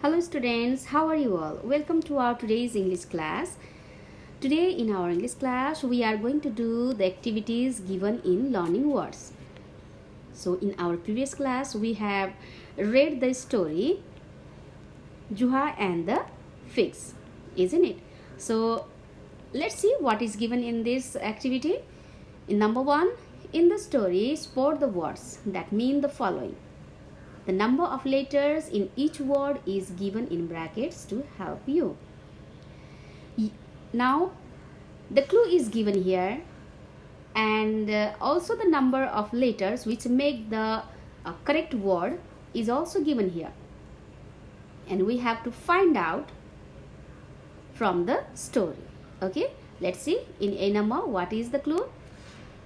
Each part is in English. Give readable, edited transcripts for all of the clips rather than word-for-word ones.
Hello students, how are you all? Welcome to our today's English class. Today in our English class we are going to do the activities given in learning words. So in our previous class we have read the story Juha and the Figs, isn't it? So let's see what is given in this activity. In number 1, in the story spot the words that mean the following. The number of letters in each word is given in brackets to help you. Now, the clue is given here, and also the number of letters which make the correct word is also given here. And we have to find out from the story. Okay, let's see in A number what is the clue.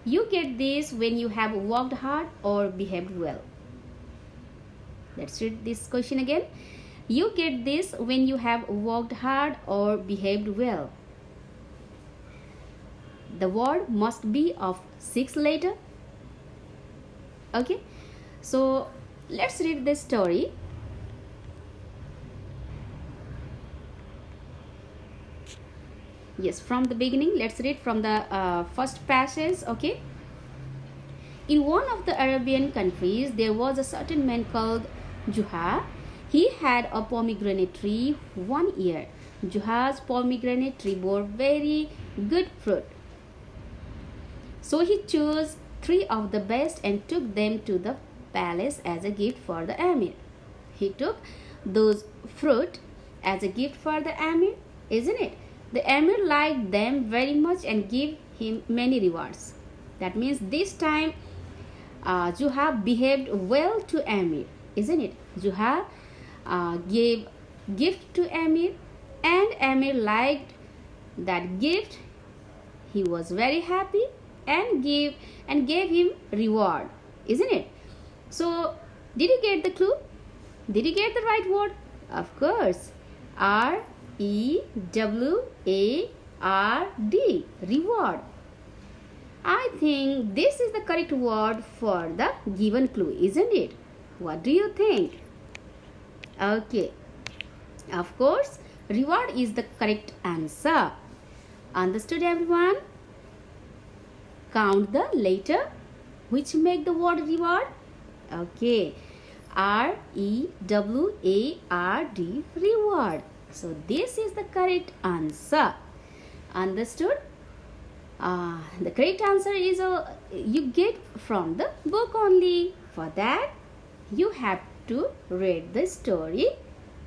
You get this when you have worked hard or behaved well. Let's read this question again. You get this when you have worked hard or behaved well. The word must be of 6 letters. Okay, so let's read the story. Yes, from the beginning, let's read from the first passage. Okay. In one of the Arabian countries, there was a certain man called Juha. He had a pomegranate tree 1 year. Juha's pomegranate tree bore very good fruit. So he chose 3 of the best and took them to the palace as a gift for the Emir. He took those fruit as a gift for the Emir, isn't it? The Emir liked them very much and gave him many rewards. That means this time Juha behaved well to Emir, isn't it? Juha gave gift to Emir and Emir liked that gift. He was very happy and gave him reward, isn't it? So did you get the clue? Did you get the right word? Of course. R-E-W-A-R-D, reward. I think this is the correct word for the given clue, isn't it? What do you think? Okay. Of course, reward is the correct answer. Understood, everyone? Count the letter which make the word reward. Okay. R-E-W-A-R-D, reward. So this is the correct answer. Understood? The correct answer is you get from the book only. For that, you have to read the story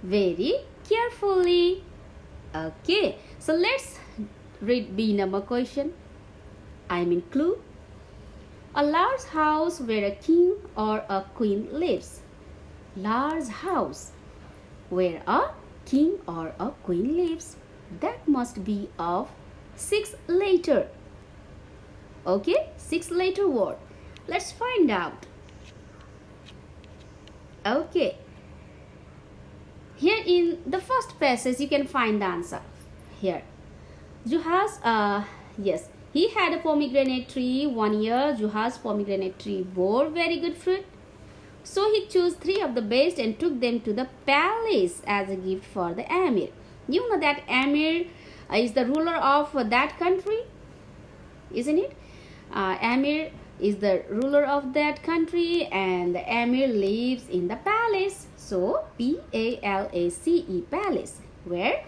very carefully. Okay, so let's read B number question. I mean clue. A large house where a king or a queen lives. Large house where a king or a queen lives. That must be of 6 letters. Okay, 6 letter word. Let's find out. Okay. Here in the first passage you can find the answer. Here. Juha's yes, he had a pomegranate tree 1 year. Juha's pomegranate tree bore very good fruit. So he chose 3 of the best and took them to the palace as a gift for the Emir. You know that Emir is the ruler of that country, isn't it? Emir is the ruler of that country and the Emir lives in the palace. So P-A-L-A-C-E, palace, where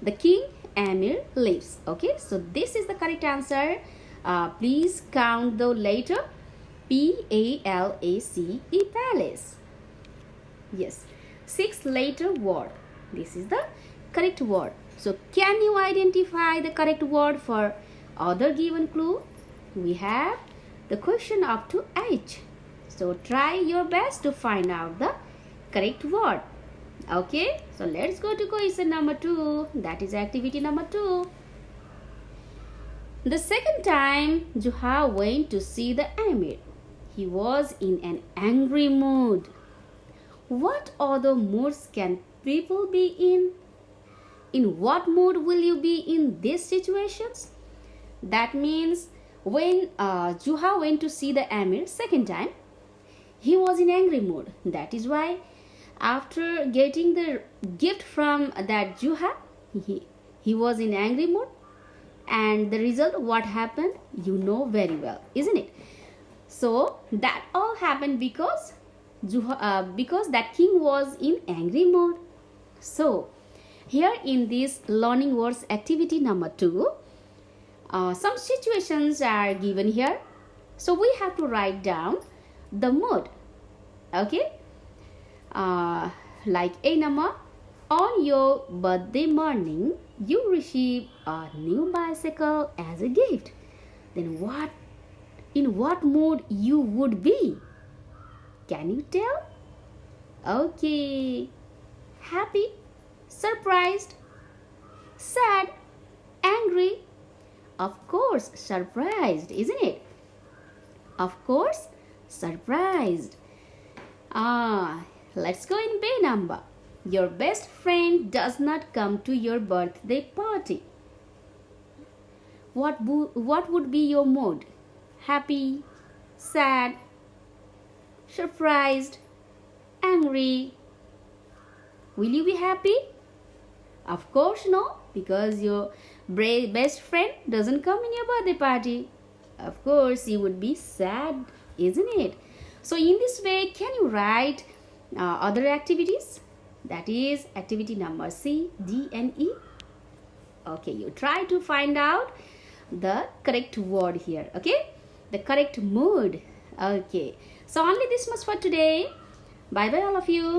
the king Emir lives. Okay, so this is the correct answer. Please count the letter P-A-L-A-C-E, palace. Yes, 6 letter word. This is the correct word. So can you identify the correct word for other given clue? We have the question up to H. So try your best to find out the correct word. Okay, so let's go to question number 2. That is activity number 2. The second time Juha went to see the Emir. He was in an angry mood. What other moods can people be in? In what mood will you be in these situations? That means when Juha went to see the Emir second time, he was in angry mood. That is why After getting the gift from that Juha, he was in angry mood, and the result, what happened, you know very well, isn't it? So that all happened because because that king was in angry mood. So here in this learning words activity number 2, some situations are given here. So we have to write down the mood. Okay. Like A number, on your birthday morning, you receive a new bicycle as a gift. Then in what mood you would be? Can you tell? Okay. Happy, surprised, sad, angry. Of course, surprised, isn't it? Of course, surprised. Let's go in B number. Your best friend does not come to your birthday party. What would be your mood? Happy, sad, surprised, angry. Will you be happy? Of course no, because your best friend doesn't come in your birthday party. Of course you would be sad, isn't it? So in this way, can you write other activities? That is activity number C, D and E. Okay, you try to find out the correct word here. Okay, the correct mood. Okay, so only this much for today. Bye bye all of you.